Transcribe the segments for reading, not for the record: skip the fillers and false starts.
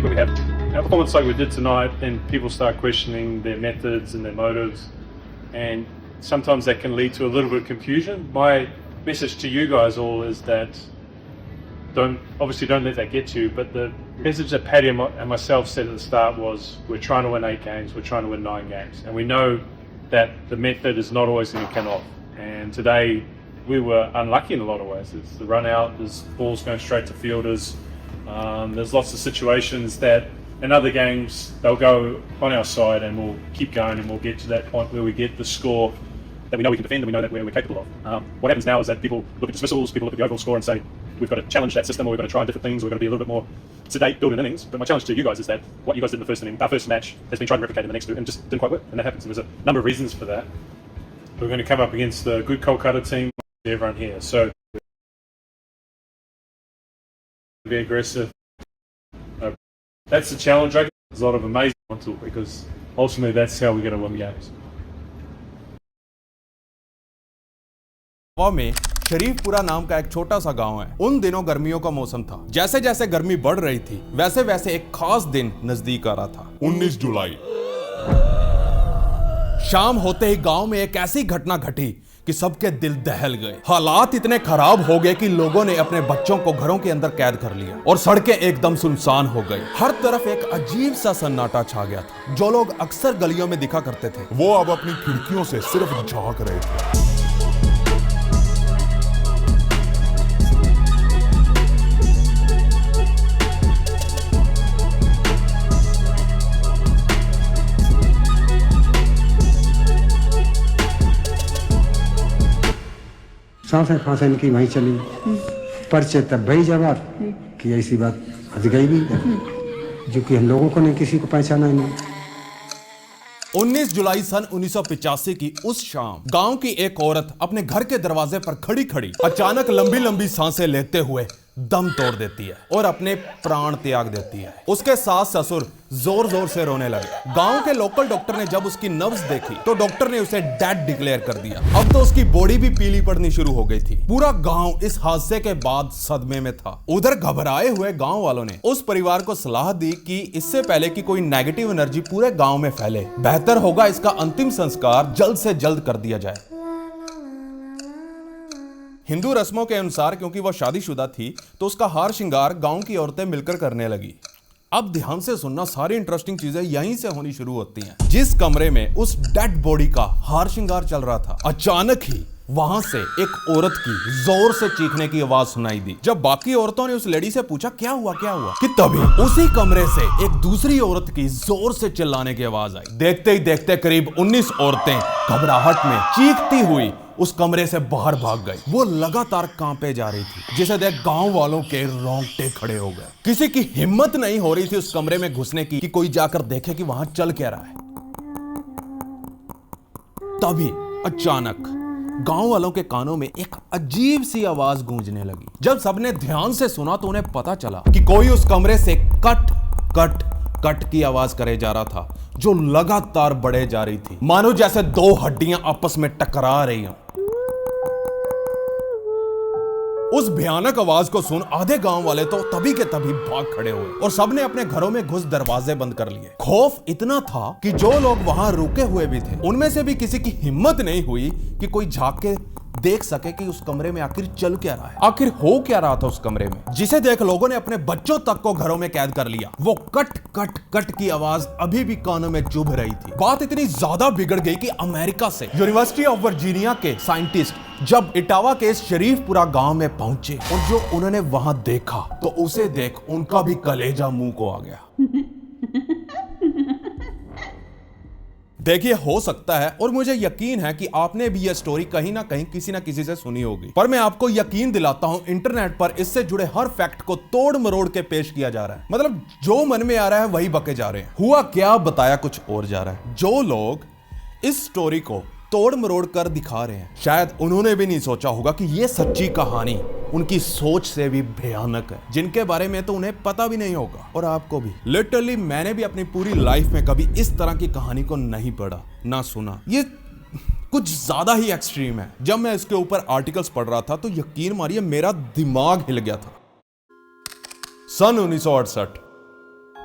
when we have a performance like we did tonight, then people start questioning their methods and their motives, and sometimes that can lead to a little bit of confusion. My message to you guys all is that don't let that get to you, but the message that Paddy and myself said at the start was, we're trying to win 8 games, we're trying to win 9 games, and we know that the method is not always going to come off. And today we were unlucky in a lot of ways. It's the run out, there's balls going straight to fielders, there's lots of situations that in other games they'll go on our side and we'll keep going and we'll get to that point where we get the score that we know we can defend and we know that we're capable of. What happens now is that people look at dismissals, people look at the overall score and say, we've got to challenge that system, or we've got to try different things, or we've got to be a little bit more sedate, build in innings. But my challenge to you guys is that what you guys did in the first inning, our first match, has been tried to replicate in the next 2, and just didn't quite work. And that happens. And there's a number of reasons for that. We're going to come up against a good Kolkata team, everyone here. So be aggressive. That's the challenge. There's a lot of amazing mental, because ultimately that's how we're going to win games. Goa में शरीफपुरा नाम का एक छोटा सा गांव है। उन दिनों गर्मियों का मौसम था। जैसे जैसे गर्मी बढ़ रही थी, वैसे वैसे एक खास दिन नजदीक आ रहा था। 19 जुलाई। शाम होते ही गांव में एक ऐसी घटना घटी कि सबके दिल दहल गए। हालात इतने खराब हो गए कि लोगों ने अपने बच्चों को घरों के अंदर कैद कर लिया और सड़कें एकदम सुनसान हो गई। हर तरफ एक अजीब सा सन्नाटा छा गया था। जो लोग अक्सर गलियों में दिखा करते थे, वो अब अपनी खिड़कियों से सिर्फ झांक रहे थे। सांसें खांसें इनकी वहीं चली, पर्चे तब भई जवाब कि ऐसी बात हज गई भी, जो कि हम लोगों को नहीं, किसी को पहचाना ही नहीं। 19 जुलाई सन 1985 की उस शाम गांव की एक औरत अपने घर के दरवाजे पर खड़ी खड़ी अचानक लंबी लंबी सांसें लेते हुए दम तोड़ देती है और अपने प्राण त्याग देती है। उसके सास ससुर जोर जोर से रोने लगे। गांव के लोकल डॉक्टर ने जब उसकी नब्ज देखी तो डॉक्टर ने उसे डेड डिक्लेयर कर दिया। अब तो उसकी बॉडी भी पीली पड़नी शुरू हो गई थी। पूरा गांव इस हादसे के बाद सदमे में था। उधर घबराए हुए गांव वालों ने उस परिवार को सलाह दी कि इससे पहले कि कोई नेगेटिव एनर्जी पूरे गांव में फैले, बेहतर होगा इसका अंतिम संस्कार जल्द से जल्द कर दिया जाए। हिंदू रस्मों के अनुसार क्योंकि वह शादीशुदा थी तो उसका हार श्रृंगार गांव की औरतें मिलकर करने लगी। अब ध्यान से सुनना, सारी इंटरेस्टिंग चीजें यहीं से होनी शुरू होती हैं। जिस कमरे में उस डेड बॉडी का हार श्रृंगार चल रहा था, अचानक ही वहां से एक औरत की जोर से चीखने की आवाज सुनाई दी। जब बाकी औरतों ने उस लेडी से पूछा क्या हुआ कि तभी उसी कमरे से एक दूसरी औरत की जोर से चिल्लाने की आवाज आई। देखते ही देखते करीब 19 औरतें घबराहट में चीखती हुई उस कमरे से बाहर भाग गई। वो लगातार कांपे जा रही थी, जिसे देख गांव वालों के रोंगटे खड़े हो गए। किसी की हिम्मत नहीं हो रही थी उस कमरे में घुसने की कि कोई जाकर देखे कि वहां चल क्या रहा है। तभी अचानक गांव वालों के कानों में एक अजीब सी आवाज गूंजने लगी। जब सबने ध्यान से सुना तो उन्हें पता चला कि कोई उस कमरे से कट कट कट की आवाज करे जा रहा था, जो लगातार बढ़े जा रही थी, मानो जैसे 2 हड्डियां आपस में टकरा रही हों। उस भयानक आवाज को सुन आधे गांव वाले तो तभी के तभी भाग खड़े हुए और सबने अपने घरों में घुस दरवाजे बंद कर लिए। खौफ इतना था कि जो लोग वहां रुके हुए भी थे, उनमें से भी किसी की हिम्मत नहीं हुई कि कोई झांक के देख सके कि उस कमरे में आखिर चल क्या रहा है, आखिर हो क्या रहा था उस कमरे में, जिसे देख लोगों ने अपने बच्चों तक को घरों में कैद कर लिया। वो कट कट कट की आवाज अभी भी कानों में चुभ रही थी। बात इतनी ज्यादा बिगड़ गई कि अमेरिका से यूनिवर्सिटी ऑफ वर्जीनिया के साइंटिस्ट जब इटावा के शरीफपुरा गांव में पहुंचे और जो उन्होंने वहां देखा तो उसे देख उनका भी कलेजा मुंह को आ गया। देखिए, हो सकता है और मुझे यकीन है कि आपने भी यह स्टोरी कहीं ना कहीं किसी ना किसी से सुनी होगी, पर मैं आपको यकीन दिलाता हूं इंटरनेट पर इससे जुड़े हर फैक्ट को तोड़ मरोड़ के पेश किया जा रहा है। मतलब जो मन में आ रहा है वही बके जा रहे हैं। हुआ क्या, बताया कुछ और जा रहा है। जो लोग इस स्टोरी को तोड़ मरोड़ कर दिखा रहे हैं, शायद उन्होंने भी नहीं सोचा होगा कि यह सच्ची कहानी उनकी सोच से भी भयानक है, जिनके बारे में तो उन्हें पता भी नहीं होगा। और आपको भी। लिटरली मैंने भी अपनी पूरी लाइफ में कभी इस तरह की कहानी को नहीं पढ़ा ना सुना। ये कुछ ज्यादा ही एक्सट्रीम है। जब मैं इसके ऊपर आर्टिकल्स पढ़ रहा था तो यकीन मानिए मेरा दिमाग हिल गया था। सन 1968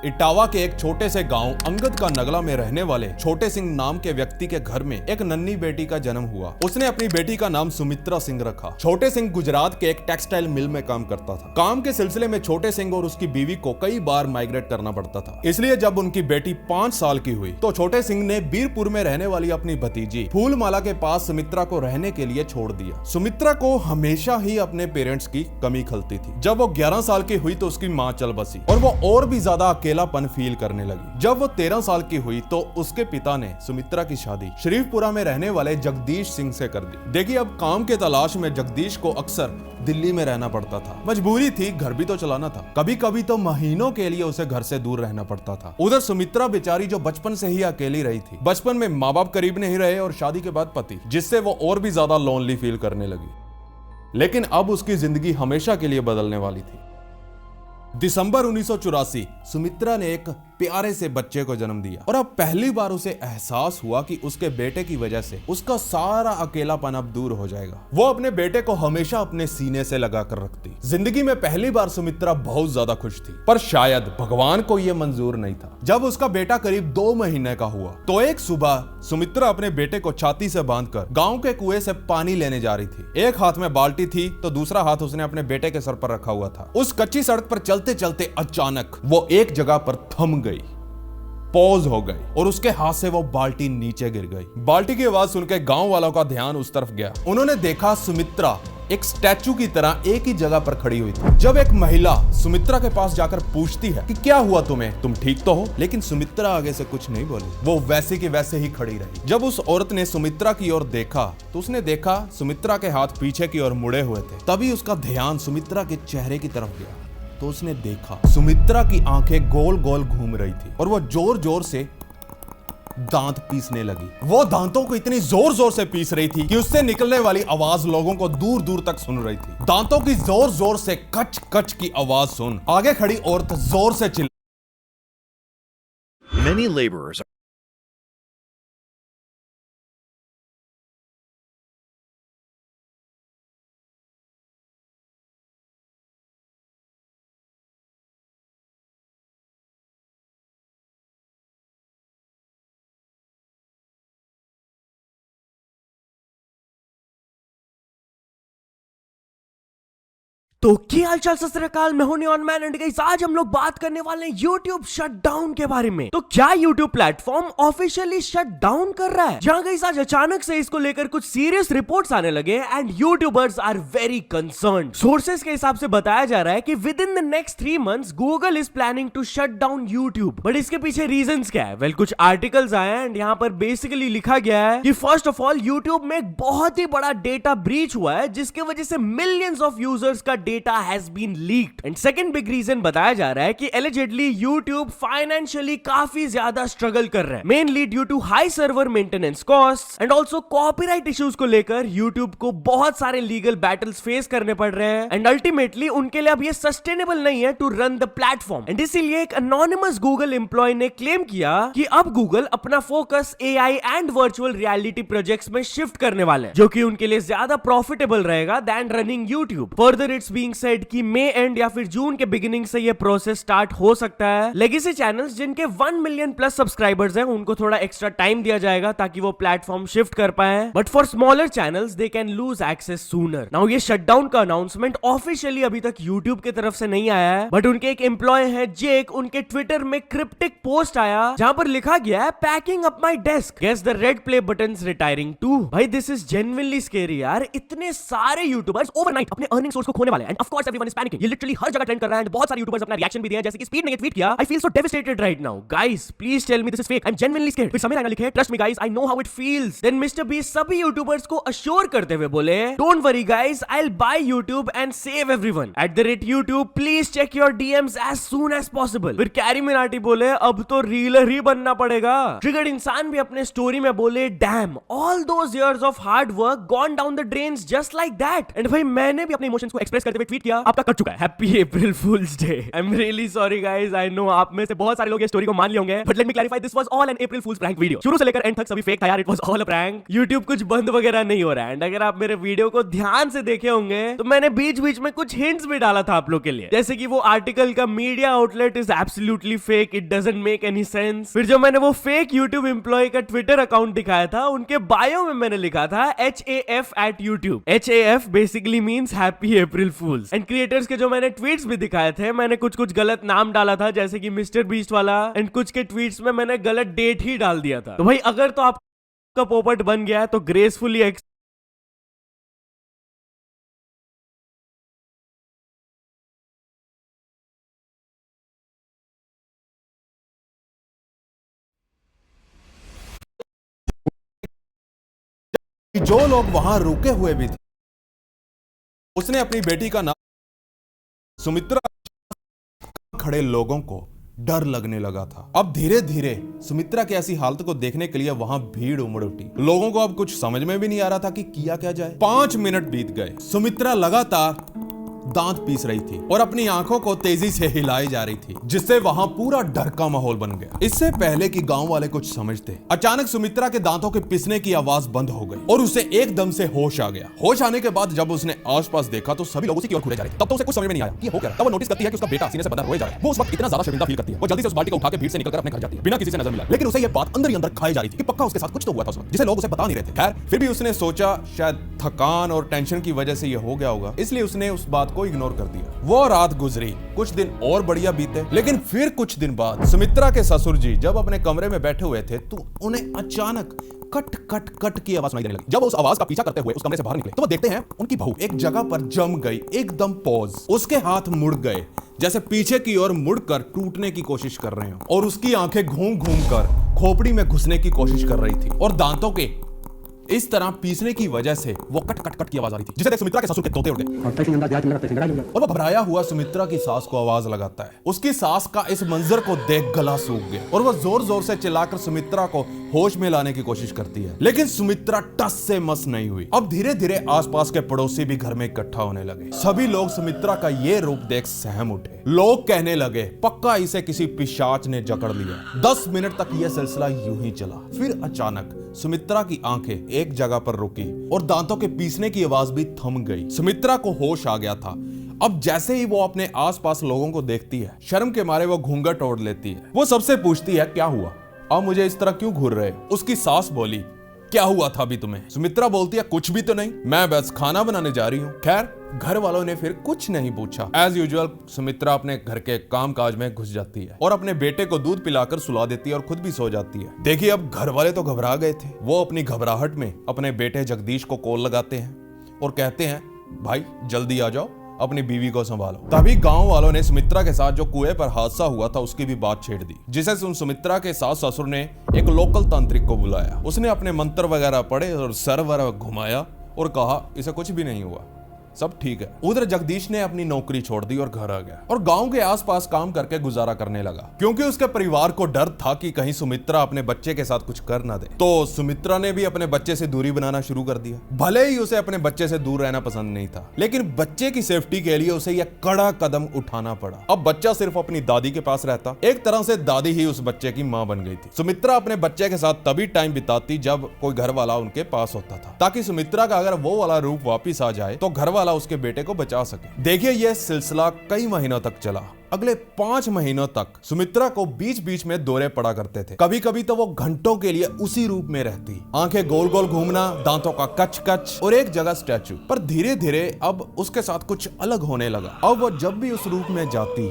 इटावा के एक छोटे से गांव अंगद का नगला में रहने वाले छोटे सिंह नाम के व्यक्ति के घर में एक नन्ही बेटी का जन्म हुआ। उसने अपनी बेटी का नाम सुमित्रा सिंह रखा। छोटे सिंह गुजरात के एक टेक्सटाइल मिल में काम करता था। काम के सिलसिले में छोटे सिंह और उसकी बीवी को कई बार माइग्रेट करना पड़ता था। इसलिए जब उनकी बेटी 5 साल की हुई तो छोटे सिंह ने बीरपुर में रहने वाली अपनी भतीजी फूलमाला के पास सुमित्रा को रहने के लिए छोड़ दिया। सुमित्रा को हमेशा ही अपने पेरेंट्स की कमी खलती थी। जब वो 11 साल की हुई तो उसकी माँ चल बसी और वो और भी ज्यादा अकेलापन फील करने लगी। जब वो 13 साल की हुई तो उसके पिता ने सुमित्रा की शादी शरीफपुरा में रहने वाले जगदीश सिंह से कर दी। देखिए, अब काम के तलाश में जगदीश को अक्सर दिल्ली में रहना पड़ता था। मजबूरी थी, घर भी तो चलाना था। कभी कभी तो महीनों के लिए उसे घर से दूर रहना पड़ता था। उधर सुमित्रा बेचारी जो बचपन से ही अकेली रही थी, बचपन में माँ बाप करीब नहीं रहे और शादी के बाद पति, जिससे वो और भी ज्यादा लोनली फील करने लगी। लेकिन अब उसकी जिंदगी हमेशा के लिए बदलने वाली थी। दिसंबर 1984 सुमित्रा ने एक प्यारे से बच्चे को जन्म दिया और अब पहली बार उसे एहसास हुआ कि उसके बेटे की वजह से उसका सारा अकेलापन अब दूर हो जाएगा। वो अपने बेटे को हमेशा अपने सीने से लगा कर रखती। जिंदगी में पहली बार सुमित्रा बहुत ज्यादा खुश थी, पर शायद भगवान को यह मंजूर नहीं था। जब उसका बेटा करीब 2 महीने का हुआ तो एक सुबह सुमित्रा अपने बेटे को छाती से बांधकर गांव के कुएं से पानी लेने जा रही थी। एक हाथ में बाल्टी थी तो दूसरा हाथ उसने अपने बेटे के सर पर रखा हुआ था। उस कच्ची सड़क पर चलते चलते अचानक वो एक जगह पर थम गई, पॉज हो गई और उसके हाथ से वो बाल्टी नीचे गिर गई। बाल्टी की आवाज सुनकर गांव वालों का ध्यान उस तरफ गया। उन्होंने देखा सुमित्रा एक स्टैचू की तरह एक ही जगह पर खड़ी हुई थी। जब एक महिला सुमित्रा के पास जाकर पूछती है कि क्या हुआ तुम्हें, तुम ठीक तो हो, लेकिन सुमित्रा आगे से कुछ नहीं बोली। वो वैसे की वैसे ही खड़ी रही। जब उस औरत ने सुमित्रा की ओर देखा तो उसने देखा सुमित्रा के हाथ पीछे की ओर मुड़े हुए थे। तभी उसका ध्यान सुमित्रा के चेहरे की तरफ गया तो उसने देखा सुमित्रा की आंखें गोल गोल घूम रही थी और वो जोर जोर से दांत पीसने लगी। वो दांतों को इतनी जोर जोर से पीस रही थी कि उससे निकलने वाली आवाज लोगों को दूर दूर तक सुन रही थी। दांतों की जोर जोर से कच कच की आवाज सुन आगे खड़ी औरत जोर से चिल्लाई। Many laborers तो क्या हाल चाल, सत श्री अकाल, मैं हूं नियॉन मैन एंड गाइस आज हम लोग बात करने वाले हैं YouTube शटडाउन के बारे में। तो क्या YouTube platform officially shut down कर रहा है? जहां गाइस आज अचानक से इसको लेकर कुछ सीरियस रिपोर्ट्स आने लगे and YouTubers are very concerned. Sources के हिसाब से बताया जा रहा है कि within the next 3 months Google is planning to shut down YouTube। But इसके पीछे रीजंस क्या है? वेल, कुछ आर्टिकल्स आए हैं एंड यहाँ पर बेसिकली लिखा गया है कि फर्स्ट ऑफ ऑल YouTube में एक बहुत ही बड़ा डेटा ब्रीच हुआ है जिसकी वजह से मिलियंस ऑफ यूजर्स का data has been leaked. And second big reason बताया जा रहा है कि एलिजिडली YouTube फाइनेंशियली काफी ज्यादा स्ट्रगल कर रहा है, mainly due to high server maintenance cost and also copyright issues को लेकर YouTube को बहुत सारे लीगल बैटल्स फेस करने पड़ रहे हैं एंड अल्टीमेटली उनके लिए अब ये सस्टेनेबल नहीं है to run the platform. And इसीलिए एक अनोनिमस गूगल एम्प्लॉय ने क्लेम किया कि अब गूगल अपना focus AI and virtual reality projects में शिफ्ट करने वाले हैं, जो कि उनके लिए ज्यादा प्रॉफिटेबल रहेगा then running YouTube। Further it's being said कि मई एंड या फिर जून के बिगिनिंग से ये प्रोसेस स्टार्ट हो सकता है। लेगेसी चैनल्स जिनके 1 मिलियन प्लस सब्सक्राइबर्स हैं उनको थोड़ा एक्स्ट्रा टाइम दिया जाएगा ताकि वो प्लेटफॉर्म शिफ्ट कर पाए, but for smaller channels they can lose access sooner. Now ये शटडाउन का अनाउंसमेंट ऑफिशियली अभी तक YouTube की तरफ से नहीं आया है, बट उनके एक एम्प्लॉय है जेक, उनके ट्विटर में क्रिप्टिक पोस्ट आया जहां पर लिखा गया है packing up my desk, guess the red play buttons retiring too. भाई दिस इज जेन्युइनली स्केरी यार। इतने सारे यूट्यूबर्स ओवरनाइट अपने अर्निंग सोर्स को खोने वाले हैं and of course everyone is panicking. ये लिटरली हर जगह ट्रेंड कर रहा है एंड बहुत सारे यूट्यूबर्स अपना रिएक्शन भी दिए हैं, जैसे कि स्पीड ने ट्वीट किया, I feel so devastated right now guys, please tell me this is fake, I am genuinely scared. फिर समय रैना लिखे trust me guys, I know how it feels. Then Mr Beast सभी यूट्यूबर्स को assure करते हुए बोले don't worry guys, I will buy YouTube and save everyone @YouTube, please check your DMs as soon as possible. फिर कैरी मिनाटी बोले अब तो reeler ही बनना पड़ेगा। ट्रिगर्ड इंसान भी अपने स्टोरी में बोले dam, all those years of hard work gone down the drains just like that. And भाई मैंने भी अपने इमोशंस को एक्सप्रेस करते हुए हुए ट्वीट किया, आपका कट चुका है, happy April fools day. I am really sorry guys, I no आप में से बहुत सारे लोग ये स्टोरी को मान लिए होंगे, but let me clarify, this was all N April fools prank video. शुरू से लेकर एंड तक सभी फेक था यार, it was all a prank. YouTube कुछ बंद वगैरह नहीं हो रहा है, एंड अगर आप मेरे वीडियो को ध्यान से देखे होंगे तो मैंने बीच बीच में कुछ हिंट्स भी डाला था आप लोग के लिए, जैसे कि वो आर्टिकल का media outlet is absolutely fake, it doesn't make any sense. फिर जो मैंने वो फेक YouTube एम्प्लॉय का ट्विटर अकाउंट दिखाया था, उनके बायो में मैंने लिखा था HAF@YouTube। HAF basically means happy April fools. And creators के जो मैंने ट्वीट्स भी दिखाए थे, मैंने कुछ गलत नाम डाला था, जैसे कि मिस्टर बीस्ट वाला, एंड कुछ के ट्वीट्स में मैंने गलत डेट ही डाल दिया था। तो भाई अगर तो आपका पोपट बन गया है तो ग्रेसफुली जो लोग वहां रुके हुए भी थे, उसने अपनी बेटी का नाम सुमित्रा, खड़े लोगों को डर लगने लगा था। अब धीरे धीरे सुमित्रा की ऐसी हालत को देखने के लिए वहां भीड़ उमड़ उठी। लोगों को अब कुछ समझ में भी नहीं आ रहा था कि किया क्या जाए। 5 मिनट बीत गए। सुमित्रा लगातार दांत पीस रही थी और अपनी आंखों को तेजी से हिलाई जा रही थी, जिससे वहां पूरा डर का माहौल बन गया। इससे पहले कि गांव वाले कुछ समझते, अचानक सुमित्रा के दांतों के पिसने की आवाज बंद हो गई और उसे एकदम से होश आ गया। होश आने के बाद जब उसने आसपास देखा तो सभी लोग उसी की ओर घूरे जा रहे थे। तब तो उसे कुछ समझ में नहीं आया कि हो क्या। तब वो नोटिस करती है कि उसका बेटा सीने से बंधा रोए जा रहा है। वो उस वक्त इतना ज्यादा शर्मिंदा फील करती है, वो जल्दी से उस बाल्टी को उठा के भीड़ से निकलकर अपने घर जाती है, बिना किसी से नजर मिला। लेकिन उसे ये बात अंदर ही अंदर खाई जा रही थी कि पक्का उसके साथ कुछ तो हुआ था उस वक्त, जिसे लोग उसे बता नहीं रहे थे। खैर, फिर भी उसने सोचा शायद थकान और टेंशन की वजह से ये हो गया होगा, इसलिए उसने उस बात को इग्नोर कर दिया। वो रात गुजरी, कुछ दिन और बढ़िया बीते। लेकिन फिर कुछ दिन बाद सुमित्रा के ससुर जी जब अपने कमरे में बैठे हुए थे तो उन्हें अचानक कट कट कट की आवाज सुनाई देने लगी। जब उस आवाज का पीछा करते हुए उस कमरे से बाहर निकले तो वो देखते हैं उनकी बहू एक जगह पर जम गई, एकदम पॉज। उसके हाथ मुड़ गए, जैसे पीछे की ओर मुड़कर टूटने की कोशिश कर रहे हो, और उसकी आंखें घूम घूम कर खोपड़ी में घुसने की कोशिश कर रही थी, और दांतों के इस तरह पीसने की वजह से वो कट कट कट की आवाज आ रही थी, जिसे देख सुमित्रा के ससुर के तोते उड़ गए। और वो घबराया हुआ सुमित्रा की सास को आवाज लगाता है। उसकी सास का इस मंजर को देख गला सूख गया और वो जोर जोर से चिल्लाकर सुमित्रा को होश में लाने की कोशिश करती है, लेकिन सुमित्रा टस से मस नहीं हुई। अब धीरे धीरे आसपास के पड़ोसी भी घर में इकट्ठा होने लगे। सभी लोग सुमित्रा का ये रूप देख सहम उठे। लोग कहने लगे पक्का इसे किसी पिशाच ने जकड़ लिया। 10 मिनट तक यह सिलसिला यूं ही चला। फिर अचानक सुमित्रा की आंखें एक जगह पर रुकी और दांतों के पीसने की आवाज भी थम गई। सुमित्रा को होश आ गया था। अब जैसे ही वो अपने आसपास लोगों को देखती है, शर्म के मारे वो घूंघट ओढ़ लेती है। वो सबसे पूछती है क्या हुआ, अब मुझे इस तरह क्यों घूर रहे। उसकी सास बोली क्या हुआ था अभी तुम्हें। सुमित्रा बोलती है कुछ भी तो नहीं, मैं बस खाना बनाने जा रही हूँ। खैर, घर वालों ने फिर कुछ नहीं पूछा। एज यूजुअल सुमित्रा अपने घर के काम काज में घुस जाती है और अपने बेटे को दूध पिलाकर सुला देती है और खुद भी सो जाती है। देखिए, अब घर वाले तो घबरा गए थे। वो अपनी घबराहट में अपने बेटे जगदीश को कॉल लगाते हैं और कहते हैं भाई जल्दी आ जाओ, अपनी बीवी को संभालो। तभी गांव वालों ने सुमित्रा के साथ जो कुएं पर हादसा हुआ था उसकी भी बात छेड़ दी, जिसे सुन सुमित्रा के सास ससुर ने एक लोकल तांत्रिक को बुलाया। उसने अपने मंत्र वगैरह पढ़े और सर वगैरह घुमाया और कहा इसे कुछ भी नहीं हुआ, सब ठीक है। उधर जगदीश ने अपनी नौकरी छोड़ दी और घर आ गया और गांव के आसपास काम करके गुजारा करने लगा, क्योंकि उसके परिवार को डर था कि कहीं सुमित्रा अपने बच्चे के साथ कुछ कर ना दे। तो सुमित्रा ने भी अपने बच्चे से दूरी बनाना शुरू कर दिया। भले ही उसे अपने बच्चे से दूर रहना पसंद नहीं था, लेकिन बच्चे की सेफ्टी के लिए उसे यह कड़ा कदम उठाना पड़ा। अब बच्चा सिर्फ अपनी दादी के पास रहता। एक तरह से दादी ही उस बच्चे की माँ बन गई थी। सुमित्रा अपने बच्चे के साथ तभी टाइम बिताती जब कोई घर वाला उनके पास होता था, ताकि सुमित्रा का अगर वो वाला रूप वापिस आ जाए तो घर वाला उसके बेटे को बचा सके। देखिए, यह सिलसिला कई महीनों तक चला। अगले 5 महीनों तक सुमित्रा को बीच बीच में दौरे पड़ा करते थे। कभी कभी तो वो घंटों के लिए उसी रूप में रहती, आंखें गोल गोल घूमना, दांतों का कच कच और एक जगह स्टैचू। पर धीरे धीरे अब उसके साथ कुछ अलग होने लगा। अब वो जब भी उस रूप में जाती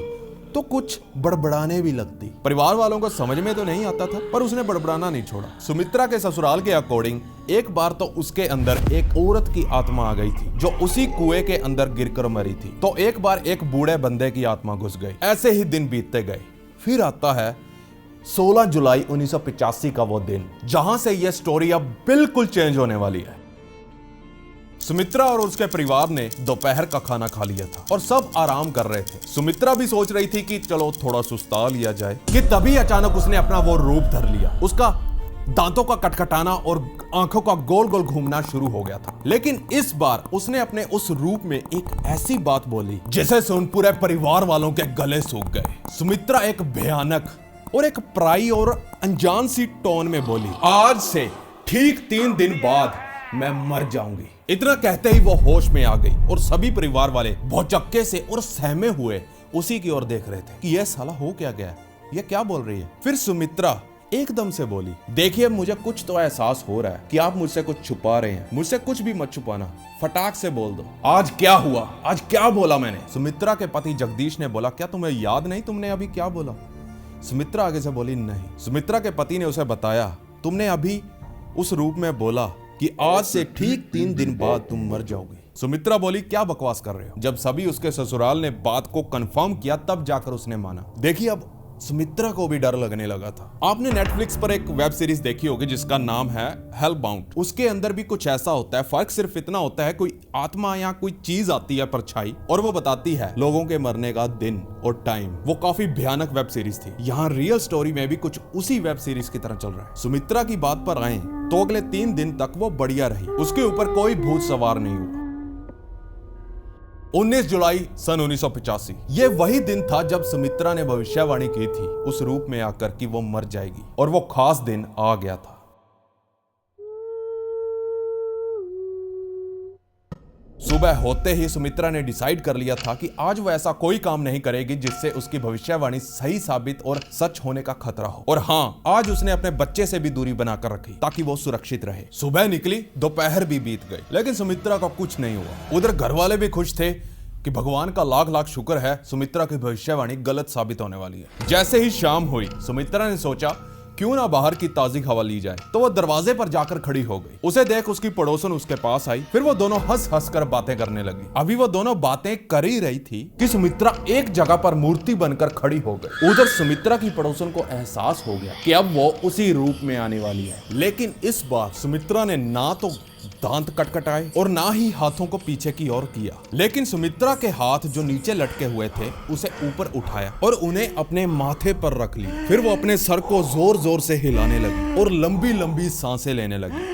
तो कुछ बड़बड़ाने भी लगती। परिवार वालों को समझ में तो नहीं आता था, पर उसने बड़बड़ाना नहीं छोड़ा। सुमित्रा के ससुराल के अकॉर्डिंग एक बार तो उसके अंदर एक औरत की आत्मा आ गई थी, जो उसी कुएं के अंदर गिरकर मरी थी। तो एक बार एक बूढ़े बंदे की आत्मा घुस गई। ऐसे ही दिन बीतते गए। फिर आता है 16 जुलाई 1985 का वो दिन, जहां से यह स्टोरी अब बिल्कुल चेंज होने वाली है। सुमित्रा और उसके परिवार ने दोपहर का खाना खा लिया था और सब आराम कर रहे थे। सुमित्रा भी सोच रही थी कि चलो थोड़ा सुस्ता लिया जाए, कि तभी अचानक उसने अपना वो रूप धर लिया। उसका दांतों का कटकटाना और आंखों का गोल गोल घूमना शुरू हो गया था। लेकिन इस बार उसने अपने उस रूप में एक ऐसी बात बोली जिसे सुन पूरे परिवार वालों के गले सूख गए। सुमित्रा एक भयानक और एक प्राई और अनजान सी टोन में बोली, आज से ठीक 3 दिन बाद मैं मर जाऊंगी। इतना कहते ही वो होश में आ गई और सभी परिवार वाले भौचक्के से और सहमे हुए उसी की ओर देख रहे थे कि यह साला हो क्या गया, ये क्या बोल रही है। फिर सुमित्रा एकदम से बोली, देखिए मुझे कुछ तो एहसास हो रहा है कि आप मुझसे कुछ छुपा रहे हैं। मुझसे कुछ भी मत छुपाना, फटाक से बोल दो, आज क्या हुआ, आज क्या बोला मैंने। सुमित्रा के पति जगदीश ने बोला, क्या तुम्हें याद नहीं तुमने अभी क्या बोला। सुमित्रा आगे से बोली, नहीं। सुमित्रा के पति ने उसे बताया, तुमने अभी उस रूप में बोला कि आज से ठीक 3 दिन बाद तुम मर जाओगे। सुमित्रा बोली, क्या बकवास कर रहे हो। जब सभी उसके ससुराल ने बात को कंफर्म किया तब जाकर उसने माना। देखिए अब सुमित्रा को भी डर लगने लगा था। आपने नेटफ्लिक्स पर एक वेब सीरीज देखी होगी जिसका नाम है हेलबाउंड। उसके अंदर भी कुछ ऐसा होता है, फर्क सिर्फ इतना होता है कोई आत्मा या कोई चीज आती है परछाई और वो बताती है लोगों के मरने का दिन और टाइम। वो काफी भयानक वेब सीरीज थी। यहाँ रियल स्टोरी में भी कुछ उसी वेब सीरीज की तरह चल रहा है। सुमित्रा की बात पर आए तो अगले 3 दिन तक वो बढ़िया रही, उसके ऊपर कोई भूत सवार नहीं हुआ। 19 जुलाई सन 1985 ये वही दिन था जब सुमित्रा ने भविष्यवाणी की थी उस रूप में आकर कि वो मर जाएगी, और वो खास दिन आ गया था। सुबह होते ही सुमित्रा ने डिसाइड कर लिया था कि आज वो ऐसा कोई काम नहीं करेगी जिससे उसकी भविष्यवाणी सही साबित और सच होने का खतरा हो। और हाँ, आज उसने अपने बच्चे से भी दूरी बनाकर रखी ताकि वो सुरक्षित रहे। सुबह निकली, दोपहर भी बीत गई, लेकिन सुमित्रा का कुछ नहीं हुआ। उधर घर वाले भी खुश थे कि भगवान का लाख लाख शुक्र है सुमित्रा की भविष्यवाणी गलत साबित होने वाली है। जैसे ही शाम हुई, सुमित्रा ने सोचा क्यों ना बाहर की ताजी हवा ली जाए, तो वो दरवाजे पर जाकर खड़ी हो गई। उसे देख उसकी पड़ोसन उसके पास आई। फिर वो दोनों हंस हंस कर बातें करने लगी। अभी वो दोनों बातें कर ही रही थी कि सुमित्रा एक जगह पर मूर्ति बनकर खड़ी हो गई। उधर सुमित्रा की पड़ोसन को एहसास हो गया कि अब वो उसी रूप में आने वाली है। लेकिन इस बार सुमित्रा ने ना तो दांत कटकटाए और ना ही हाथों को पीछे की ओर किया, लेकिन सुमित्रा के हाथ जो नीचे लटके हुए थे उसे ऊपर उठाया और उन्हें अपने माथे पर रख ली। फिर वो अपने सर को जोर जोर से हिलाने लगी और लंबी लंबी सांसें लेने लगी।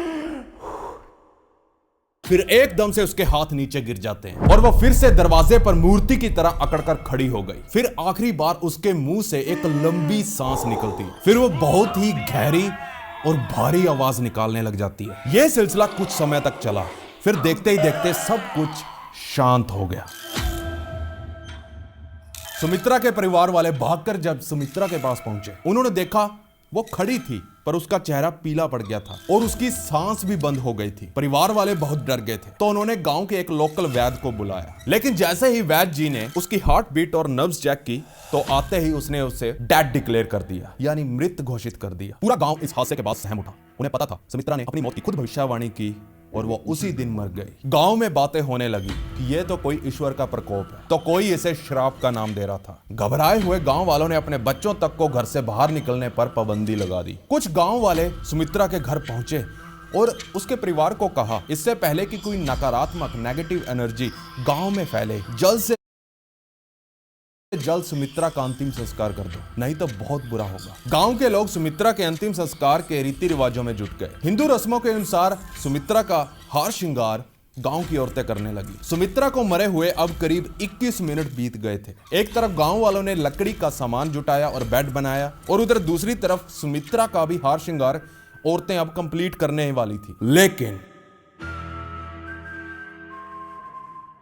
फिर एकदम से उसके हाथ नीचे गिर जाते हैं और वो फिर से दरवाजे पर मूर्ति की तरह अकड़कर खड़ी हो गई। फिर आखिरी बार उसके मुंह से एक लंबी सांस निकलती, फिर वो बहुत ही गहरी और भारी आवाज निकालने लग जाती है। यह सिलसिला कुछ समय तक चला, फिर देखते ही देखते सब कुछ शांत हो गया। सुमित्रा के परिवार वाले भागकर जब सुमित्रा के पास पहुंचे, उन्होंने देखा वो खड़ी थी पर उसका चेहरा पीला पड़ गया था और उसकी सांस भी बंद हो गई थी। परिवार वाले बहुत डर गए थे, तो उन्होंने गांव के एक लोकल वैद्य को बुलाया। लेकिन जैसे ही वैद्य जी ने उसकी हार्ट बीट और नर्व्स चेक की तो आते ही उसने उसे डेड डिक्लेयर कर दिया, यानी मृत घोषित कर दिया। पूरा गांव इस हादसे के बाद सहम उठा। उन्हें पता था सुमित्रा ने अपनी मौत की खुद भविष्यवाणी की और वो उसी दिन मर गई। गांव में बातें होने लगी कि ये तो कोई ईश्वर का प्रकोप है, तो कोई इसे श्राप का नाम दे रहा था। घबराए हुए गांव वालों ने अपने बच्चों तक को घर से बाहर निकलने पर पाबंदी लगा दी। कुछ गांव वाले सुमित्रा के घर पहुंचे और उसके परिवार को कहा, इससे पहले कि कोई नकारात्मक नेगेटिव एनर्जी गांव में फैले, जल्द से जल्द सुमित्रा का अंतिम संस्कार कर दो, नहीं तो बहुत बुरा होगा। गांव के लोग सुमित्रा के अंतिम संस्कार के रीति रिवाजों में जुट गए। हिंदू रस्मों के अनुसार सुमित्रा का हार श्रृंगार गांव की औरतें करने लगी। सुमित्रा को मरे हुए अब करीब 21 मिनट बीत गए थे। एक तरफ गांव वालों ने लकड़ी का सामान जुटाया और बेड बनाया, और उधर दूसरी तरफ सुमित्रा का भी हार श्रृंगार औरतें अब कंप्लीट करने वाली थी। लेकिन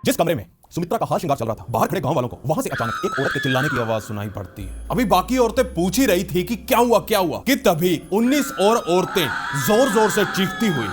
जिस कमरे में सुमित्रा का हार श्रृंगार चल रहा था, बाहर खड़े गांव वालों को वहां से अचानक एक औरत के चिल्लाने की आवाज सुनाई पड़ती है। अभी बाकी औरतें पूछ ही रही थी कि क्या हुआ कि तभी 19 और औरतें जोर जोर से चीखती हुई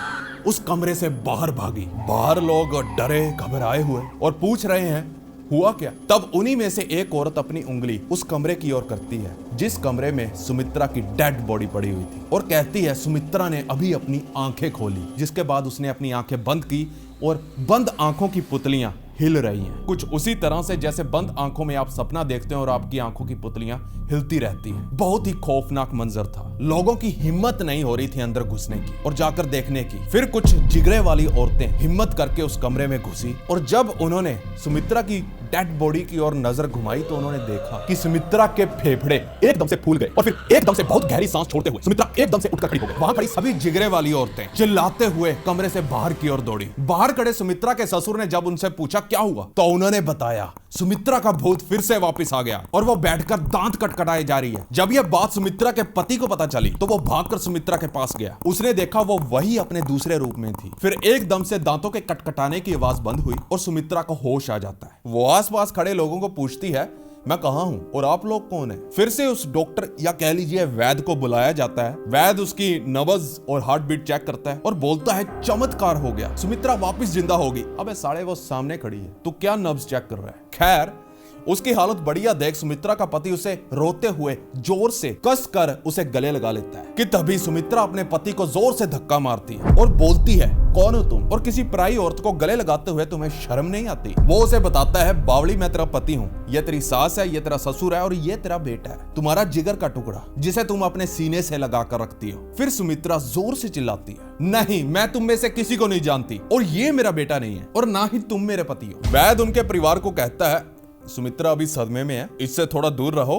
उस कमरे से बाहर भागी। बाहर लोग डरे घबराए हुए और पूछ रहे हैं हुआ क्या। तब उन्हीं में से एक औरत अपनी उंगली उस कमरे की ओर करती है जिस कमरे में सुमित्रा की डेड बॉडी पड़ी हुई थी, और कहती है सुमित्रा ने अभी अपनी आंखें खोली। जिसके बाद उसने अपनी आंखें बंद की और बंद आंखों की पुतलियां हिल रही हैं, कुछ उसी तरह से जैसे बंद आंखों में आप सपना देखते हैं और आपकी आंखों की पुतलियां हिलती रहती हैं। बहुत ही खौफनाक मंजर था। लोगों की हिम्मत नहीं हो रही थी अंदर घुसने की और जाकर देखने की। फिर कुछ जिगरे वाली औरतें हिम्मत करके उस कमरे में घुसी और जब उन्होंने सुमित्रा की डेड बॉडी की ओर नजर घुमाई तो उन्होंने देखा कि सुमित्रा के फेफड़े एकदम से फूल गए और फिर एकदम से बहुत गहरी सांस छोड़ते हुए सुमित्रा एकदम से उठकर खड़ी हो गई। वहां खड़ी सभी जिगरे वाली औरतें चिल्लाते हुए कमरे से बाहर की ओर दौड़ी। बाहर खड़े सुमित्रा के ससुर ने जब उनसे पूछा क्या हुआ तो उन्होंने बताया सुमित्रा का भूत फिर से वापस आ गया और वो बैठकर दांत कटकटाए जा रही है। जब यह बात सुमित्रा के पति को पता चली तो वो भागकर सुमित्रा के पास गया। उसने देखा वो वही अपने दूसरे रूप में थी। फिर एकदम से दांतों के कटकटाने की आवाज बंद हुई और सुमित्रा को होश आ जाता है। वो आसपास खड़े लोगों को पूछती है मैं कहां हूं और आप लोग कौन है। फिर से उस डॉक्टर या कह लीजिए वैद्य को बुलाया जाता है। वैद्य उसकी नब्ज और हार्ट बीट चेक करता है और बोलता है चमत्कार हो गया, सुमित्रा वापस जिंदा होगी। अबे साले वो सामने खड़ी है, तू क्या नब्ज चेक कर रहा है। खैर उसकी हालत बढ़िया देख सुमित्रा का पति उसे रोते हुए जोर से कस कर उसे गले लगा लेता है कि तभी सुमित्रा अपने पति को जोर से धक्का मारती है और बोलती है कौन हो तुम और किसी पराई औरत को गले लगाते हुए तुम्हें शर्म नहीं आती। वो उसे बताता है बावली मैं तेरा पति हूँ, ये तेरी सास है, ये तेरा ससुर है और ये तेरा बेटा है, तुम्हारा जिगर का टुकड़ा जिसे तुम अपने सीने से लगा कर रखती हो। फिर सुमित्रा जोर से चिल्लाती है नहीं मैं तुम में से किसी को नहीं जानती और ये मेरा बेटा नहीं है और ना ही तुम मेरे पति हो। वैद्य उनके परिवार को कहता है सुमित्रा अभी सदमे में है, इससे थोड़ा दूर रहो,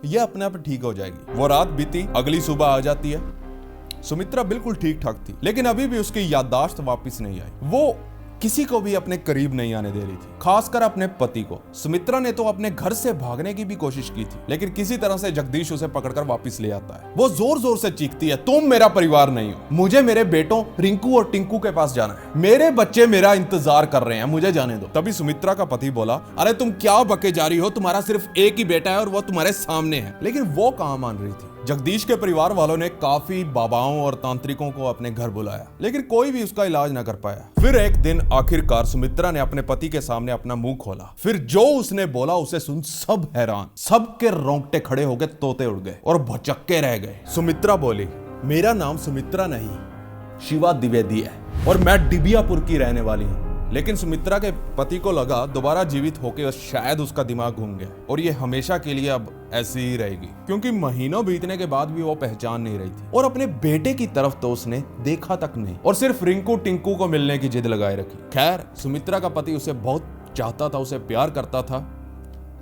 यह अपने आप ठीक हो जाएगी। वो रात बीती, अगली सुबह आ जाती है। सुमित्रा बिल्कुल ठीक ठाक थी लेकिन अभी भी उसकी याददाश्त वापस नहीं आई। वो किसी को भी अपने करीब नहीं आने दे रही थी, खासकर अपने पति को। सुमित्रा ने तो अपने घर से भागने की भी कोशिश की थी लेकिन किसी तरह से जगदीश उसे पकड़कर वापस ले आता है। वो जोर जोर से चीखती है तुम मेरा परिवार नहीं हो, मुझे मेरे बेटों रिंकू और टिंकू के पास जाना है, मेरे बच्चे मेरा इंतजार कर रहे हैं, मुझे जाने दो। तभी सुमित्रा का पति बोला अरे तुम क्या बके जा रही हो, तुम्हारा सिर्फ एक ही बेटा है और वो तुम्हारे सामने है। लेकिन वो कहां मान रही थी। जगदीश के परिवार वालों ने काफी बाबाओं और तांत्रिकों को अपने घर बुलाया लेकिन कोई भी उसका इलाज न कर पाया। फिर एक दिन आखिरकार सुमित्रा ने अपने पति के सामने अपना मुंह खोला। फिर जो उसने बोला उसे सुन सब हैरान, सबके रोंगटे खड़े हो गए, तोते उड़ गए और भौचक्के रह गए। सुमित्रा बोली मेरा नाम सुमित्रा नहीं शिवा द्विवेदी है और मैं डिबियापुर की रहने वाली हूँ। लेकिन सुमित्रा के पति को लगा दोबारा जीवित होकर शायद उसका दिमाग घूम गया और ये हमेशा के लिए अब ऐसी ही रहेगी क्योंकि महीनों बीतने के बाद भी वो पहचान नहीं रही थी और अपने बेटे की तरफ तो उसने देखा तक नहीं और सिर्फ रिंकू टिंकू को मिलने की जिद लगाए रखी। खैर सुमित्रा का पति उसे बहुत चाहता था, उसे प्यार करता था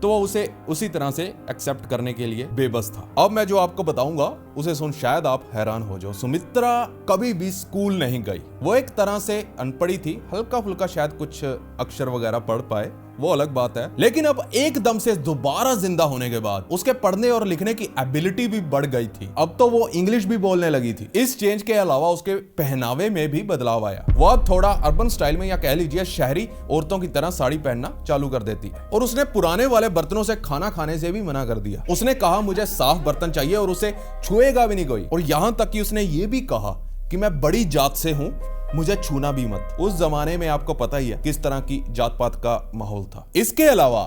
तो वो उसे उसी तरह से एक्सेप्ट करने के लिए बेबस था। अब मैं जो आपको बताऊंगा उसे सुन शायद आप हैरान हो जाओ। सुमित्रा कभी भी स्कूल नहीं गई, वो एक तरह से अनपढ़ी थी, हल्का फुल्का शायद कुछ अक्षर वगैरह पढ़ पाए, वो अलग बात है। लेकिन अब एकदम से दोबारा जिंदा होने के बाद उसके पढ़ने और लिखने की एबिलिटी भी बढ़ गई थी। अब तो वो इंग्लिश भी बोलने लगी थी। इस चेंज के अलावा उसके पहनावे में भी बदलाव आया। वो अब थोड़ा अर्बन स्टाइल में या कह लीजिए शहरी औरतों की तरह साड़ी पहनना चालू कर देती है और उसने पुराने वाले बर्तनों से खाना खाने से भी मना कर दिया। उसने कहा मुझे साफ बर्तन चाहिए और उसे छुएगा भी नहीं कोई और यहां तक कि उसने ये भी कहा कि मैं बड़ी जात से हूं, मुझे छूना भी मत। उस जमाने में आपको पता ही है किस तरह की जात पात का माहौल था। इसके अलावा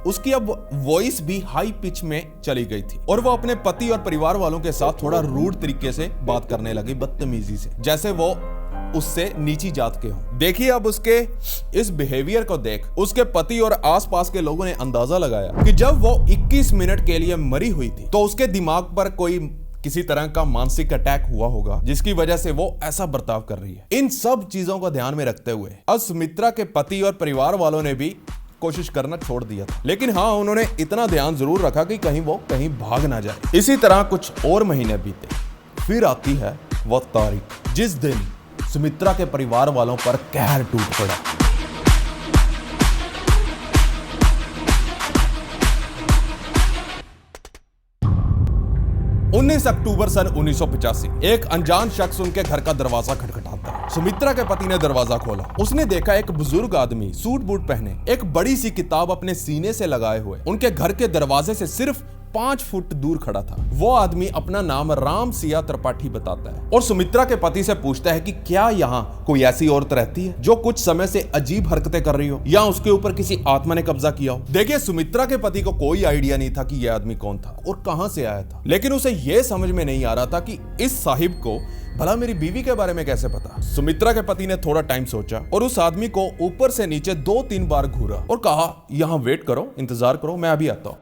उसकी अब वॉइस भी हाई पिच में चली गई थी और वो अपने पति और परिवार वालों के साथ थोड़ा रूड तरीके से बात करने लगी, बदतमीजी से, जैसे वो उससे नीची जात के हों। देखिए अब उसके इस बिहेवियर को देख उसके पति और आसपास के लोगों ने अंदाजा लगाया कि जब वो 21 मिनट के लिए मरी हुई थी तो उसके दिमाग पर कोई किसी तरह का मानसिक अटैक हुआ होगा जिसकी वजह से वो ऐसा बर्ताव कर रही है। इन सब चीजों को ध्यान में रखते हुए अब सुमित्रा के पति और परिवार वालों ने भी कोशिश करना छोड़ दिया था, लेकिन हाँ उन्होंने इतना ध्यान जरूर रखा कि कहीं वो कहीं भाग ना जाए। इसी तरह कुछ और महीने बीते। फिर आती है वो तारीख जिस दिन सुमित्रा के परिवार वालों पर कहर टूट पड़ा। अक्टूबर सन 1985 एक अनजान शख्स उनके घर का दरवाजा खटखटाता है। सुमित्रा के पति ने दरवाजा खोला। उसने देखा एक बुजुर्ग आदमी सूट बूट पहने एक बड़ी सी किताब अपने सीने से लगाए हुए उनके घर के दरवाजे से सिर्फ 5 फुट दूर खड़ा था। वो आदमी अपना नाम राम सिया त्रिपाठी बताता है और सुमित्रा के पति से पूछता है कि क्या यहाँ कोई ऐसी औरत रहती है जो कुछ समय से अजीब हरकतें कर रही हो या उसके ऊपर किसी आत्मा ने कब्जा किया हो। देखिए सुमित्रा के पति को कोई आइडिया नहीं था कि यह आदमी कौन था और कहां से आया था, लेकिन उसे यह समझ में नहीं आ रहा था कि इस साहिब को भला मेरी बीवी के बारे में कैसे पता? सुमित्रा के पति ने थोड़ा टाइम सोचा और उस आदमी को ऊपर से नीचे 2-3 बार घूरा और कहा, यहां वेट करो, इंतजार करो, मैं अभी आता हूं।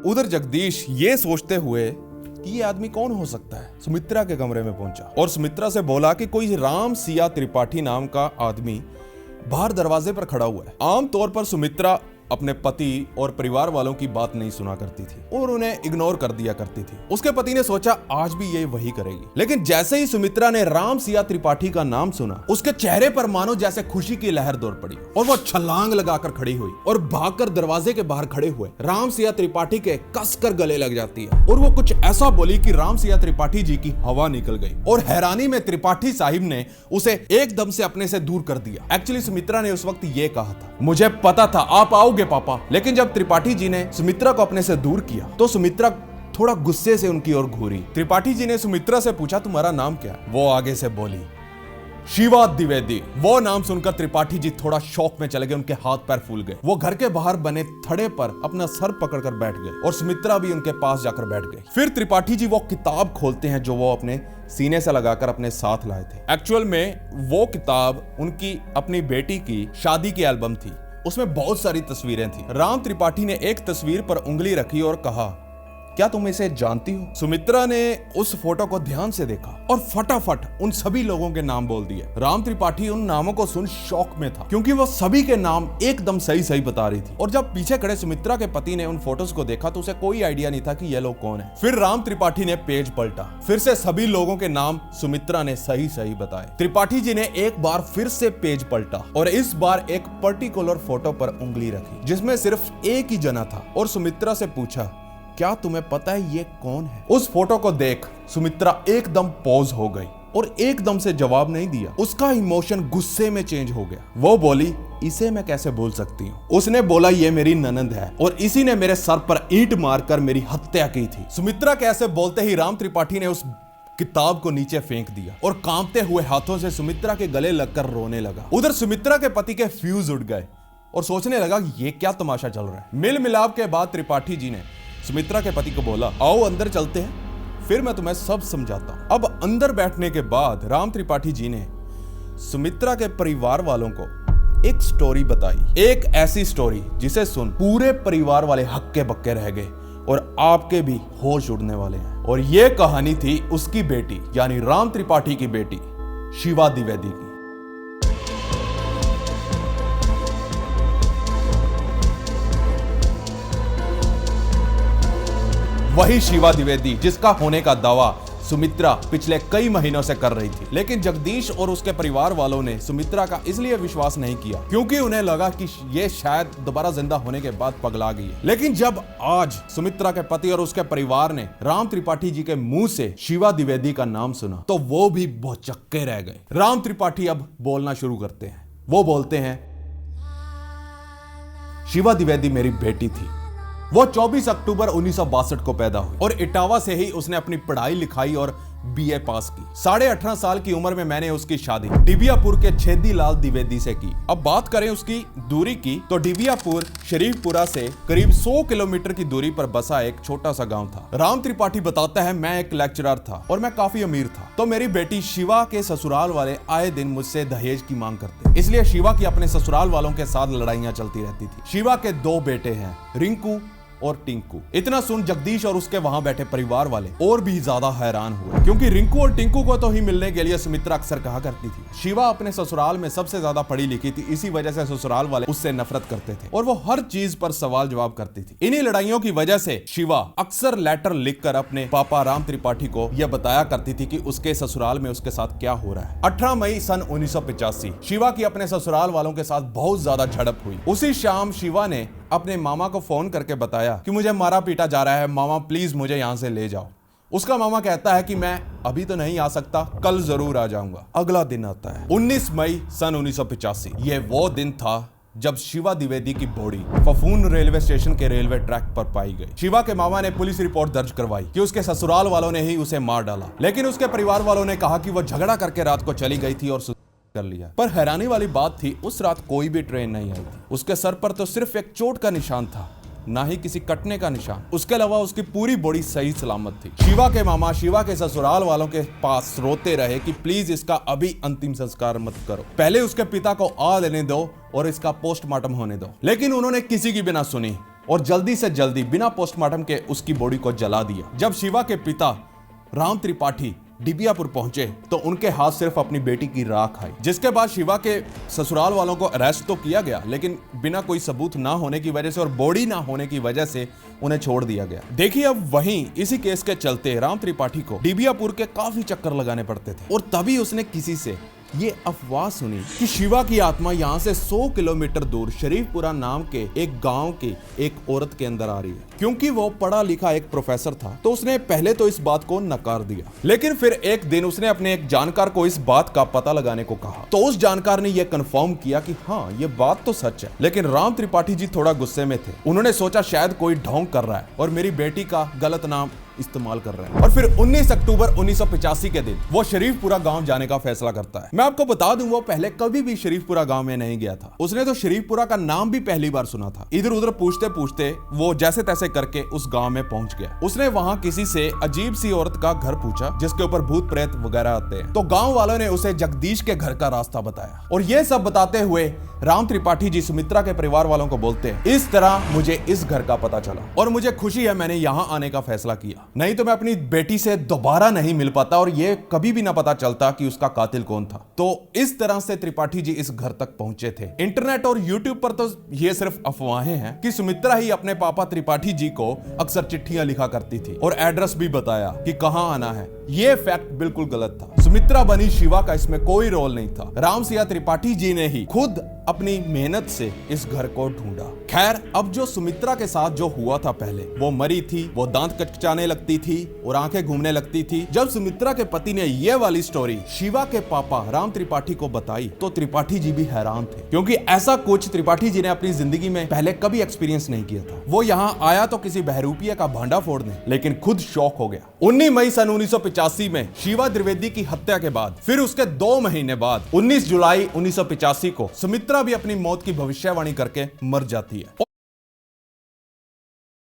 उधर जगदीश ये सोचते हुए कि ये आदमी कौन हो सकता है, सुमित्रा के कमरे में पहुंचा और सुमित्रा से बोला कि कोई राम सिया त्रिपाठी नाम का आदमी बाहर दरवाजे पर खड़ा हुआ है। आमतौर पर सुमित्रा अपने पति और परिवार वालों की बात नहीं सुना करती थी और उन्हें इग्नोर कर दिया करती थी। उसके पति ने सोचा आज भी ये वही करेगी, लेकिन जैसे ही सुमित्रा ने राम सिया त्रिपाठी का नाम सुना, उसके चेहरे पर मानो जैसे खुशी की लहर दौड़ पड़ी और वो छलांग लगाकर खड़ी हुई और भागकर दरवाजे के बाहर खड़े हुए राम सिया त्रिपाठी के कसकर गले लग जाती है और वो कुछ ऐसा बोली कि राम सिया त्रिपाठी जी की हवा निकल गई और हैरानी में त्रिपाठी साहिब ने उसे एकदम से अपने से दूर कर दिया। एक्चुअली सुमित्रा ने उस वक्त ये कहा था, मुझे पता था आप आओगे पापा, लेकिन जब त्रिपाठी जी ने सुमित्रा को अपने से दूर किया तो सुमित्रा थोड़ा गुस्से से उनकी ओर घूरी। त्रिपाठी जी ने सुमित्रा से पूछा, तुम्हारा नाम क्या है? वो आगे से बोली, शिवा द्विवेदी। वो नाम सुनकर त्रिपाठी जी थोड़ा शौक में चले गए, उनके हाथ पैर फूल गए। वो घर के बाहर बने थड़े पर अपना सर पकड़कर बैठ गए और सुमित्रा भी उनके पास जाकर बैठ गई। फिर त्रिपाठी जी वो किताब खोलते हैं जो वो अपने सीने से लगाकर अपने साथ लाए थे। एक्चुअल में वो किताब उनकी अपनी बेटी की शादी की एल्बम थी। उसमें बहुत सारी तस्वीरें थी। राम त्रिपाठी ने एक तस्वीर पर उंगली रखी और कहा, क्या तुम इसे जानती हो? सुमित्रा ने उस फोटो को ध्यान से देखा और फटाफट उन सभी लोगों के नाम बोल दिए। राम त्रिपाठी उन नामों को सुन शौक में था क्योंकि वो सभी के नाम एकदम सही सही बता रही थी और जब पीछे खड़े सुमित्रा के पति ने उन फोटोज को देखा तो उसे कोई आइडिया नहीं था कि ये लोग कौन है। फिर राम त्रिपाठी ने पेज पलटा, फिर से सभी लोगों के नाम सुमित्रा ने सही सही बताए। त्रिपाठी जी ने एक बार फिर से पेज पलटा और इस बार एक पर्टिकुलर फोटो पर उंगली रखी जिसमें सिर्फ एक ही जना था और सुमित्रा से पूछा, क्या तुम्हें पता है ये कौन है? उस फोटो को देख सुमित्रा एकदम पॉज हो गई और एकदम से जवाब नहीं दिया। उसका इमोशन गुस्से में चेंज हो गया। वो बोली, इसे मैं कैसे भूल सकती हूँ? उसने बोला, ये मेरी ननंद है और इसी ने मेरे सर पर ईंट मारकर मेरी हत्या की थी। सुमित्रा के ऐसे बोलते ही राम त्रिपाठी ने उस किताब को नीचे फेंक दिया और कांपते हुए हाथों से सुमित्रा के गले लगकर रोने लगा। उधर सुमित्रा के पति के फ्यूज उड़ गए और सोचने लगा, ये क्या तमाशा चल रहा है। मिल मिलाप के बाद त्रिपाठी जी ने सुमित्रा के पति को बोला, आओ अंदर चलते हैं, फिर मैं तुम्हें सब समझाता हूं। अब अंदर बैठने के बाद राम त्रिपाठी जी ने सुमित्रा के परिवार वालों को एक स्टोरी बताई, एक ऐसी स्टोरी जिसे सुन पूरे परिवार वाले हक्के बक्के रह गए और आपके भी होश उड़ने वाले हैं। और यह कहानी थी उसकी बेटी यानी राम त्रिपाठी की बेटी शिवा द्विवेदी की। वही शिवा द्विवेदी जिसका होने का दावा सुमित्रा पिछले कई महीनों से कर रही थी, लेकिन जगदीश और उसके परिवार वालों ने सुमित्रा का इसलिए विश्वास नहीं किया क्योंकि उन्हें लगा कि ये शायद दोबारा जिंदा होने के बाद पगला गई है। लेकिन जब आज सुमित्रा के पति और उसके परिवार ने राम त्रिपाठी जी के मुंह से शिवा द्विवेदी का नाम सुना तो वो भी भौचक्के रह गए। राम त्रिपाठी अब बोलना शुरू करते हैं। वो बोलते हैं, शिवा द्विवेदी मेरी बेटी थी। वो 24 अक्टूबर 1962 को पैदा हुई और इटावा से ही उसने अपनी पढ़ाई लिखाई और बीए पास की। 18.5 साल की उम्र में मैंने उसकी शादी डिबियापुर के छेदीलाल द्विवेदी से की। अब बात करें उसकी दूरी की तो डिबियापुर शरीफपुरा से करीब 100 किलोमीटर की दूरी पर बसा एक छोटा सा गांव था। राम त्रिपाठी बताता है, मैं एक लेक्चरर था और मैं काफी अमीर था, तो मेरी बेटी शिवा के ससुराल वाले आए दिन मुझसे दहेज की मांग करते, इसलिए शिवा की अपने ससुराल वालों के साथ लड़ाइयां चलती रहती थी। शिवा के 2 बेटे हैं, रिंकू और टिंकू। इतना सुन जगदीश और उसके वहां बैठे परिवार वाले और भी ज्यादा हैरान हुए क्योंकि रिंकू और टिंकू को तो ही मिलने के लिए सुमित्रा अक्सर कहा करती थी। शिवा अपने ससुराल में सबसे ज्यादा पढ़ी लिखी थी, इसी वजह से ससुराल वाले उससे नफरत करते थे और वो हर चीज पर सवाल जवाब करती थी। इन्हीं लड़ाइयों की वजह से शिवा अक्सर लेटर लिखकर अपने पापा राम त्रिपाठी को यह बताया करती थी कि उसके ससुराल में उसके साथ क्या हो रहा है। 18 मई सन 1985 शिवा की अपने ससुराल वालों के साथ बहुत ज्यादा झड़प हुई। उसी शाम शिवा ने अपने मामा को फोन करके बताया कि मुझे मारा पीटा जा रहा है, मामा प्लीज मुझे यहां से ले जाओ। उसका मामा कहता है कि मैं अभी तो नहीं आ सकता, कल जरूर आ जाऊंगा। अगला दिन आता है 19 मई सन 1985। ये वो दिन था जब शिवा द्विवेदी की बॉडी फफून रेलवे स्टेशन के रेलवे ट्रैक पर पाई गई। शिवा के मामा ने पुलिस रिपोर्ट दर्ज करवाई कि उसके ससुराल वालों ने ही उसे मार डाला, लेकिन उसके परिवार वालों ने कहा कि वो झगड़ा करके रात को चली गई थी और कर लिया। पर हैरानी वाली बात थी, उस रात कोई भी ट्रेन नहीं आई थी। उसके सर पर तो सिर्फ एक चोट का निशान था ना ही किसी कटने का निशान। उसके अलावा उसकी पूरी बॉडी सही सलामत थी। शिवा के मामा शिवा के ससुराल वालों के पास रोते रहे कि प्लीज इसका अभी अंतिम संस्कार मत करो, पहले उसके पिता को आ लेने दो और इसका पोस्टमार्टम होने दो। लेकिन उन्होंने किसी की भी ना सुनी और जल्दी से जल्दी बिना पोस्टमार्टम के उसकी बॉडी को जला दिया। जब शिवा के पिता राम त्रिपाठी डिबियापुर पहुंचे तो उनके हाथ सिर्फ अपनी बेटी की राख आई, जिसके बाद शिवा के ससुराल वालों को अरेस्ट तो किया गया, लेकिन बिना कोई सबूत ना होने की वजह से और बॉडी ना होने की वजह से उन्हें छोड़ दिया गया। देखिए अब वहीं इसी केस के चलते राम त्रिपाठी को डिबियापुर के काफी चक्कर लगाने पड़ते थे और तभी उसने किसी से ये अफवाह सुनी कि शिवा की आत्मा यहाँ से 100 किलोमीटर दूर शरीफपुरा नाम के एक गांव की एक औरत के अंदर आ रही है। क्योंकि वो पढ़ा लिखा एक प्रोफेसर था तो उसने पहले तो इस बात को नकार दिया, लेकिन फिर एक दिन उसने अपने एक जानकार को इस बात का पता लगाने को कहा तो उस जानकार ने यह कंफर्म किया कि हाँ ये बात तो सच है। लेकिन राम त्रिपाठी जी थोड़ा गुस्से में थे। उन्होंने सोचा शायद कोई ढोंग कर रहा है और मेरी बेटी का गलत नाम इस्तेमाल कर रहे हैं। और फिर 19 अक्टूबर 1985 के दिन वो शरीफपुरा गांव जाने का फैसला करता है। मैं आपको बता दूं वो पहले कभी भी शरीफपुरा गांव में नहीं गया था। उसने तो शरीफपुरा का नाम भी पहली बार सुना था। इधर उधर पूछते पूछते वो जैसे तैसे करके उस गांव में पहुंच गया। उसने वहां किसी से अजीब सी औरत का घर पूछा जिसके ऊपर भूत प्रेत वगैरह आते हैं। तो गांव वालों ने उसे जगदीश के घर का रास्ता बताया और ये सब बताते हुए राम त्रिपाठी जी सुमित्रा के परिवार वालों को बोलते हैं इस तरह मुझे इस घर का पता चला और मुझे खुशी है मैंने यहां आने का फैसला किया, नहीं तो मैं अपनी बेटी से दोबारा नहीं मिल पाता और ये कभी भी ना पता चलता कि उसका कातिल कौन था। तो इस तरह से त्रिपाठी जी इस घर तक पहुंचे थे। इंटरनेट और यूट्यूब पर तो ये सिर्फ अफवाहें हैं कि सुमित्रा ही अपने पापा त्रिपाठी जी को अक्सर चिट्ठियां लिखा करती थी और एड्रेस भी बताया कि कहां आना है। ये फैक्ट बिल्कुल गलत था। सुमित्रा बनी शिवा का इसमें कोई रोल नहीं था। राम सिया त्रिपाठी जी ने ही खुद अपनी मेहनत से इस घर को ढूंढा। खैर अब जो सुमित्रा के साथ जो हुआ था पहले, वो मरी थी, वो दांत कचकचाने लगती थी और आंखें घूमने लगती थी। जब सुमित्रा के पति ने ये वाली स्टोरी शिवा के पापा राम त्रिपाठी को बताई तो त्रिपाठी जी भी हैरान थे, क्योंकि ऐसा कुछ त्रिपाठी जी ने अपनी जिंदगी में पहले कभी एक्सपीरियंस नहीं किया था। वो यहाँ आया तो किसी बहरूपिया का भांडा फोड़ने, लेकिन खुद शॉक हो गया। 19 मई सन 1985 में शिवा द्विवेदी की हत्या के बाद फिर उसके 2 महीने बाद 19 जुलाई 1985 को सुमित्रा भी अपनी मौत की भविष्यवाणी करके मर जाती है।